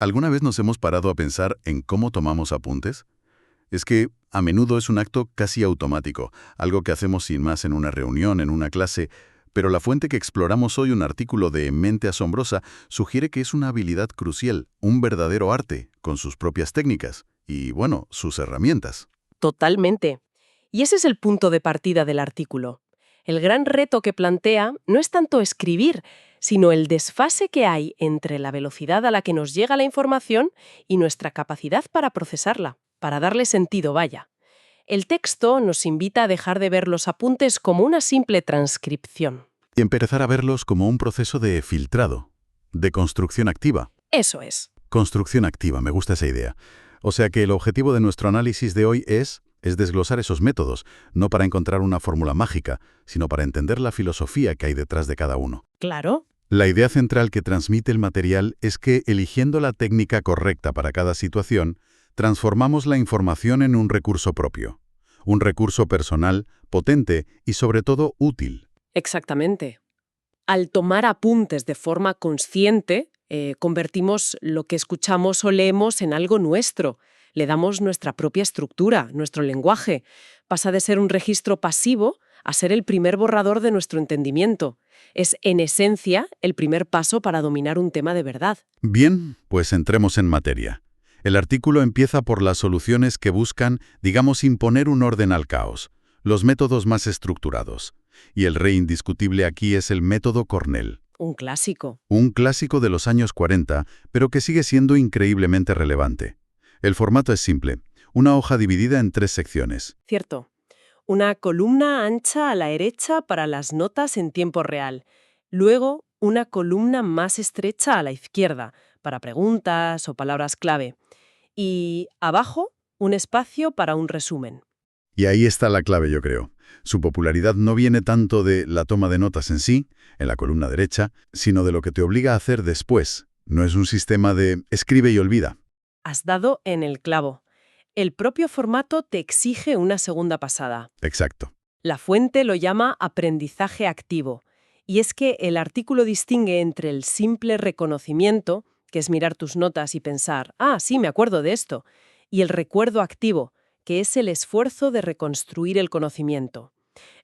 ¿Alguna vez nos hemos parado a pensar en cómo tomamos apuntes? Es que a menudo es un acto casi automático, algo que hacemos sin más en una reunión, en una clase, pero la fuente que exploramos hoy, un artículo de Mente Asombrosa, sugiere que es una habilidad crucial, un verdadero arte, con sus propias técnicas y, bueno, sus herramientas. Totalmente. Y ese es el punto de partida del artículo. El gran reto que plantea no es tanto escribir, sino el desfase que hay entre la velocidad a la que nos llega la información y nuestra capacidad para procesarla, para darle sentido, vaya. El texto nos invita a dejar de ver los apuntes como una simple transcripción. Y empezar a verlos como un proceso de filtrado, de construcción activa. Eso es. Construcción activa, me gusta esa idea. O sea que el objetivo de nuestro análisis de hoy es desglosar esos métodos, no para encontrar una fórmula mágica, sino para entender la filosofía que hay detrás de cada uno. Claro. La idea central que transmite el material es que, eligiendo la técnica correcta para cada situación, transformamos la información en un recurso propio. Un recurso personal, potente y sobre todo útil. Exactamente. Al tomar apuntes de forma consciente, convertimos lo que escuchamos o leemos en algo nuestro. Le damos nuestra propia estructura, nuestro lenguaje. Pasa de ser un registro pasivo a ser el primer borrador de nuestro entendimiento. Es, en esencia, el primer paso para dominar un tema de verdad. Bien, pues entremos en materia. El artículo empieza por las soluciones que buscan, digamos, imponer un orden al caos, los métodos más estructurados. Y el rey indiscutible aquí es el método Cornell. Un clásico. Un clásico de los años 40, pero que sigue siendo increíblemente relevante. El formato es simple, una hoja dividida en 3 secciones. Cierto. Una columna ancha a la derecha para las notas en tiempo real. Luego, una columna más estrecha a la izquierda, para preguntas o palabras clave. Y abajo, un espacio para un resumen. Y ahí está la clave, yo creo. Su popularidad no viene tanto de la toma de notas en sí, en la columna derecha, sino de lo que te obliga a hacer después. No es un sistema de escribe y olvida. Has dado en el clavo. El propio formato te exige una segunda pasada. Exacto. La fuente lo llama aprendizaje activo. Y es que el artículo distingue entre el simple reconocimiento, que es mirar tus notas y pensar, sí, me acuerdo de esto, y el recuerdo activo, que es el esfuerzo de reconstruir el conocimiento.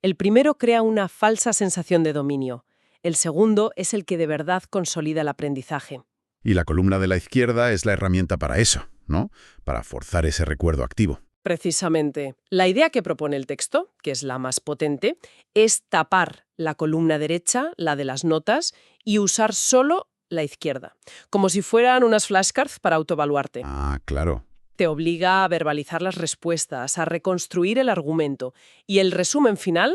El primero crea una falsa sensación de dominio. El segundo es el que de verdad consolida el aprendizaje. Y la columna de la izquierda es la herramienta para eso, ¿no? Para forzar ese recuerdo activo. Precisamente. La idea que propone el texto, que es la más potente, es tapar la columna derecha, la de las notas, y usar solo la izquierda, como si fueran unas flashcards para autoevaluarte. Ah, claro. Te obliga a verbalizar las respuestas, a reconstruir el argumento, y el resumen final,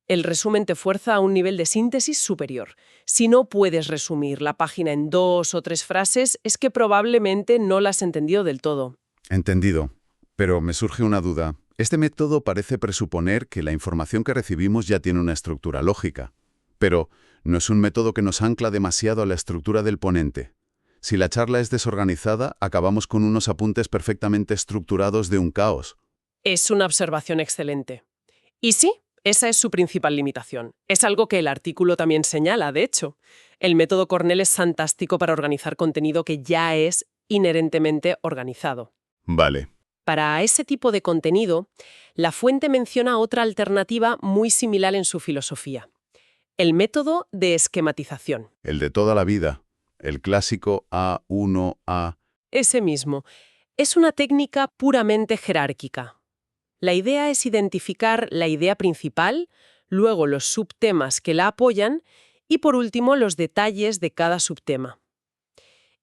el resumen te fuerza a un nivel de síntesis superior. Si no puedes resumir la página en 2 o 3 frases, es que probablemente no la has entendido del todo. Entendido. Pero me surge una duda. Este método parece presuponer que la información que recibimos ya tiene una estructura lógica. Pero no es un método que nos ancla demasiado a la estructura del ponente. Si la charla es desorganizada, acabamos con unos apuntes perfectamente estructurados de un caos. Es una observación excelente. Y sí, esa es su principal limitación. Es algo que el artículo también señala, de hecho. El método Cornell es fantástico para organizar contenido que ya es inherentemente organizado. Vale. Para ese tipo de contenido, la fuente menciona otra alternativa muy similar en su filosofía. El método de esquematización. El de toda la vida. El clásico A1A. Ese mismo. Es una técnica puramente jerárquica. La idea es identificar la idea principal, luego los subtemas que la apoyan y, por último, los detalles de cada subtema.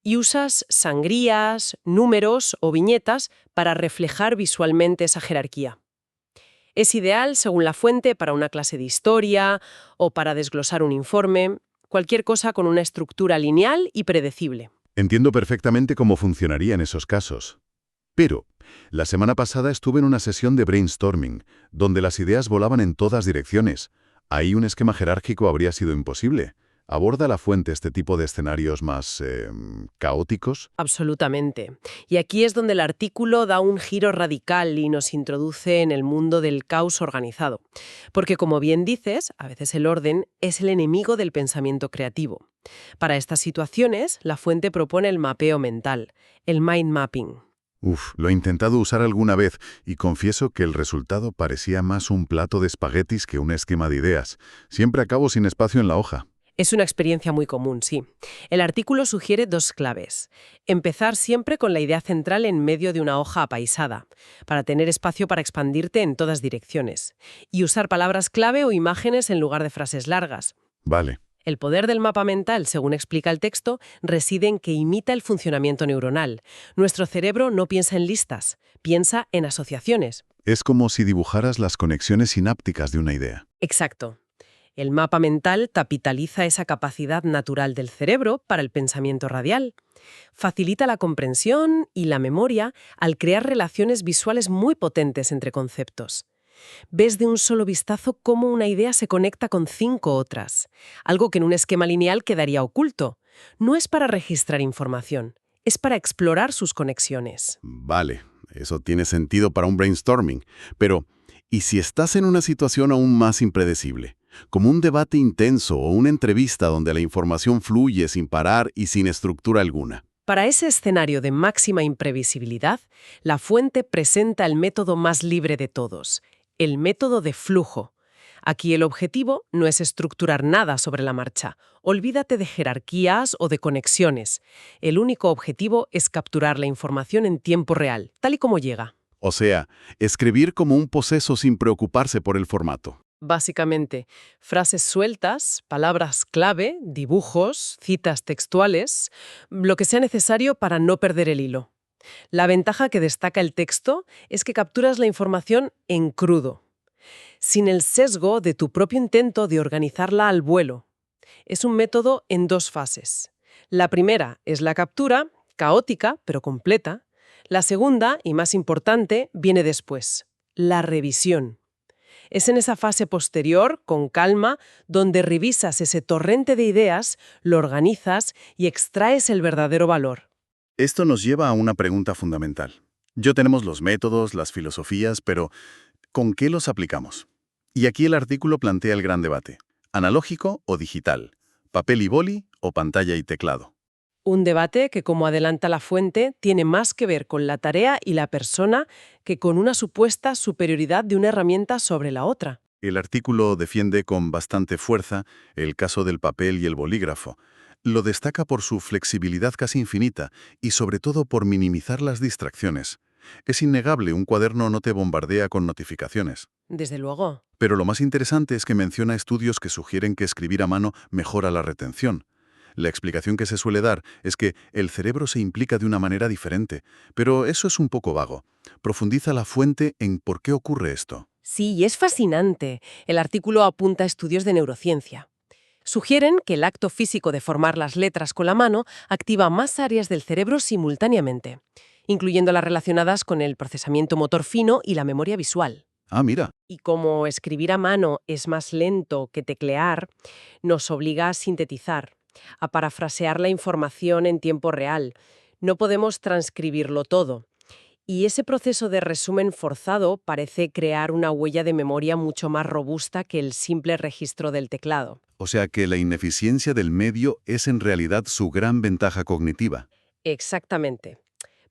Y usas sangrías, números o viñetas para reflejar visualmente esa jerarquía. Es ideal, según la fuente, para una clase de historia o para desglosar un informe, cualquier cosa con una estructura lineal y predecible. Entiendo perfectamente cómo funcionaría en esos casos. Pero la semana pasada estuve en una sesión de brainstorming, donde las ideas volaban en todas direcciones. Ahí un esquema jerárquico habría sido imposible. ¿Aborda la fuente este tipo de escenarios más caóticos? Absolutamente. Y aquí es donde el artículo da un giro radical y nos introduce en el mundo del caos organizado. Porque, como bien dices, a veces el orden es el enemigo del pensamiento creativo. Para estas situaciones, la fuente propone el mapeo mental, el mind mapping. Uf, lo he intentado usar alguna vez y confieso que el resultado parecía más un plato de espaguetis que un esquema de ideas. Siempre acabo sin espacio en la hoja. Es una experiencia muy común, sí. El artículo sugiere dos claves. Empezar siempre con la idea central en medio de una hoja apaisada, para tener espacio para expandirte en todas direcciones. Y usar palabras clave o imágenes en lugar de frases largas. Vale. El poder del mapa mental, según explica el texto, reside en que imita el funcionamiento neuronal. Nuestro cerebro no piensa en listas, piensa en asociaciones. Es como si dibujaras las conexiones sinápticas de una idea. Exacto. El mapa mental capitaliza esa capacidad natural del cerebro para el pensamiento radial. Facilita la comprensión y la memoria al crear relaciones visuales muy potentes entre conceptos. Ves de un solo vistazo cómo una idea se conecta con 5 otras, algo que en un esquema lineal quedaría oculto. No es para registrar información, es para explorar sus conexiones. Vale, eso tiene sentido para un brainstorming. Pero, ¿y si estás en una situación aún más impredecible? Como un debate intenso o una entrevista donde la información fluye sin parar y sin estructura alguna. Para ese escenario de máxima imprevisibilidad, la fuente presenta el método más libre de todos, el método de flujo. Aquí el objetivo no es estructurar nada sobre la marcha. Olvídate de jerarquías o de conexiones. El único objetivo es capturar la información en tiempo real, tal y como llega. O sea, escribir como un poseso sin preocuparse por el formato. Básicamente, frases sueltas, palabras clave, dibujos, citas textuales, lo que sea necesario para no perder el hilo. La ventaja que destaca el texto es que capturas la información en crudo, sin el sesgo de tu propio intento de organizarla al vuelo. Es un método en dos fases. La primera es la captura, caótica pero completa. La segunda, y más importante, viene después, la revisión. Es en esa fase posterior, con calma, donde revisas ese torrente de ideas, lo organizas y extraes el verdadero valor. Esto nos lleva a una pregunta fundamental. Yo tenemos los métodos, las filosofías, pero ¿con qué los aplicamos? Y aquí el artículo plantea el gran debate. ¿Analógico o digital? ¿Papel y boli o pantalla y teclado? Un debate que, como adelanta la fuente, tiene más que ver con la tarea y la persona que con una supuesta superioridad de una herramienta sobre la otra. El artículo defiende con bastante fuerza el caso del papel y el bolígrafo. Lo destaca por su flexibilidad casi infinita y sobre todo por minimizar las distracciones. Es innegable, un cuaderno no te bombardea con notificaciones. Desde luego. Pero lo más interesante es que menciona estudios que sugieren que escribir a mano mejora la retención. La explicación que se suele dar es que el cerebro se implica de una manera diferente, pero eso es un poco vago. Profundiza la fuente en por qué ocurre esto. Sí, y es fascinante. El artículo apunta a estudios de neurociencia. Sugieren que el acto físico de formar las letras con la mano activa más áreas del cerebro simultáneamente, incluyendo las relacionadas con el procesamiento motor fino y la memoria visual. Ah, mira, Y como escribir a mano es más lento que teclear, nos obliga a sintetizar, a parafrasear la información en tiempo real. No podemos transcribirlo todo. Y ese proceso de resumen forzado parece crear una huella de memoria mucho más robusta que el simple registro del teclado. o sea que la ineficiencia del medio es en realidad su gran ventaja cognitiva. Exactamente.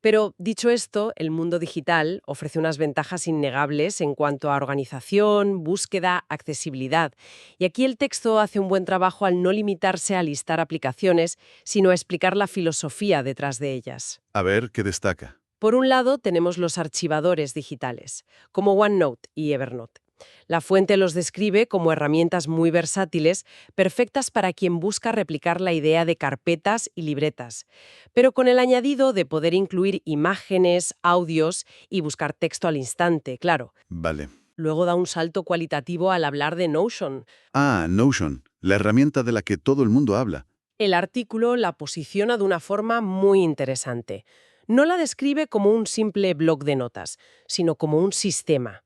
Pero, dicho esto, el mundo digital ofrece unas ventajas innegables en cuanto a organización, búsqueda, accesibilidad. Y aquí el texto hace un buen trabajo al no limitarse a listar aplicaciones, sino a explicar la filosofía detrás de ellas. A ver, ¿qué destaca? Por un lado, tenemos los archivadores digitales, como OneNote y Evernote. La fuente los describe como herramientas muy versátiles, perfectas para quien busca replicar la idea de carpetas y libretas, pero con el añadido de poder incluir imágenes, audios y buscar texto al instante, claro. Vale. Luego da un salto cualitativo al hablar de Notion. Ah, Notion, la herramienta de la que todo el mundo habla. El artículo la posiciona de una forma muy interesante. No la describe como un simple bloc de notas, sino como un sistema.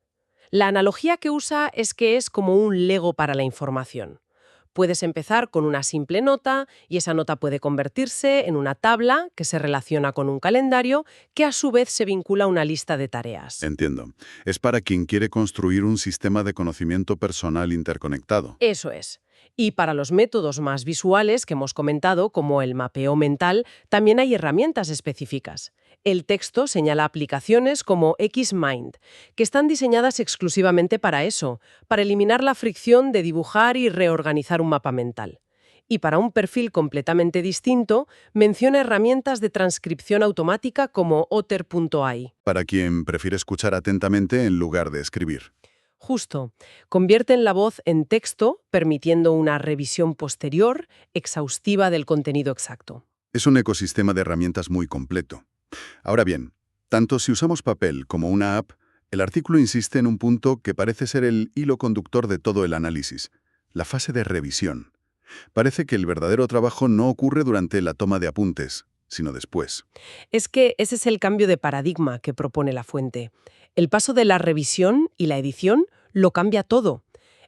La analogía que usa es que es como un Lego para la información. Puedes empezar con una simple nota y esa nota puede convertirse en una tabla que se relaciona con un calendario que a su vez se vincula a una lista de tareas. Entiendo. Es para quien quiere construir un sistema de conocimiento personal interconectado. Eso es. Y para los métodos más visuales que hemos comentado, como el mapeo mental, también hay herramientas específicas. El texto señala aplicaciones como Xmind, que están diseñadas exclusivamente para eso, para eliminar la fricción de dibujar y reorganizar un mapa mental. Y para un perfil completamente distinto, menciona herramientas de transcripción automática como Otter.ai. Para quien prefiere escuchar atentamente en lugar de escribir. Justo, convierten la voz en texto, permitiendo una revisión posterior, exhaustiva del contenido exacto. Es un ecosistema de herramientas muy completo. Ahora bien, tanto si usamos papel como una app, el artículo insiste en un punto que parece ser el hilo conductor de todo el análisis, la fase de revisión. Parece que el verdadero trabajo no ocurre durante la toma de apuntes, sino después. Es que ese es el cambio de paradigma que propone la fuente. El paso de la revisión y la edición lo cambia todo.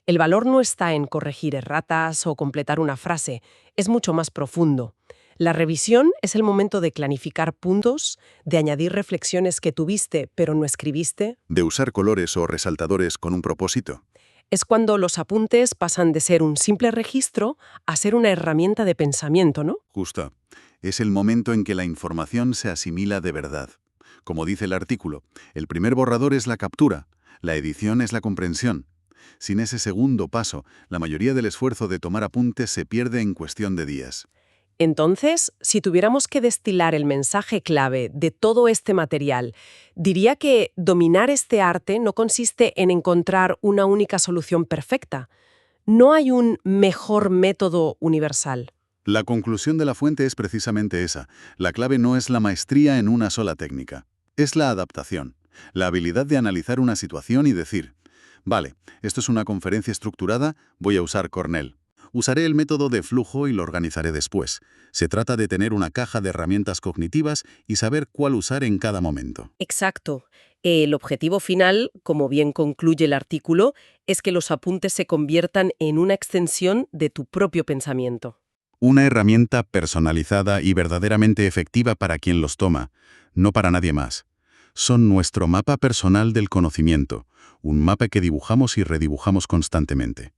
El valor no está en corregir erratas o completar una frase, es mucho más profundo. La revisión es el momento de clarificar puntos, de añadir reflexiones que tuviste pero no escribiste. De usar colores o resaltadores con un propósito. Es cuando los apuntes pasan de ser un simple registro a ser una herramienta de pensamiento, ¿no? Justo. Es el momento en que la información se asimila de verdad. Como dice el artículo, el primer borrador es la captura, la edición es la comprensión. Sin ese segundo paso, la mayoría del esfuerzo de tomar apuntes se pierde en cuestión de días. Entonces, si tuviéramos que destilar el mensaje clave de todo este material, diría que dominar este arte no consiste en encontrar una única solución perfecta. No hay un mejor método universal. La conclusión de la fuente es precisamente esa. La clave no es la maestría en una sola técnica. Es la adaptación, la habilidad de analizar una situación y decir, vale, esto es una conferencia estructurada, voy a usar Cornell. Usaré el método de flujo y lo organizaré después. Se trata de tener una caja de herramientas cognitivas y saber cuál usar en cada momento. Exacto. El objetivo final, como bien concluye el artículo, es que los apuntes se conviertan en una extensión de tu propio pensamiento. Una herramienta personalizada y verdaderamente efectiva para quien los toma, no para nadie más. Son nuestro mapa personal del conocimiento, un mapa que dibujamos y redibujamos constantemente.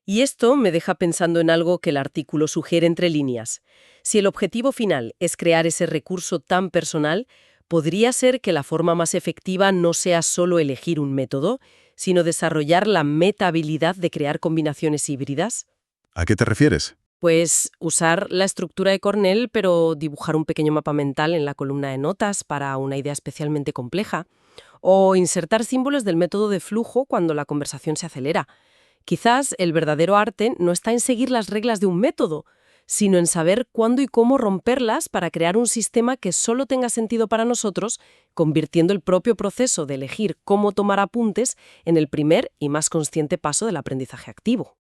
Y esto me deja pensando en algo que el artículo sugiere entre líneas. Si el objetivo final es crear ese recurso tan personal, podría ser que la forma más efectiva no sea solo elegir un método, sino desarrollar la meta-habilidad de crear combinaciones híbridas. ¿A qué te refieres? Pues usar la estructura de Cornell, pero dibujar un pequeño mapa mental en la columna de notas para una idea especialmente compleja. O insertar símbolos del método de flujo cuando la conversación se acelera. Quizás el verdadero arte no está en seguir las reglas de un método, sino en saber cuándo y cómo romperlas para crear un sistema que solo tenga sentido para nosotros, convirtiendo el propio proceso de elegir cómo tomar apuntes en el primer y más consciente paso del aprendizaje activo.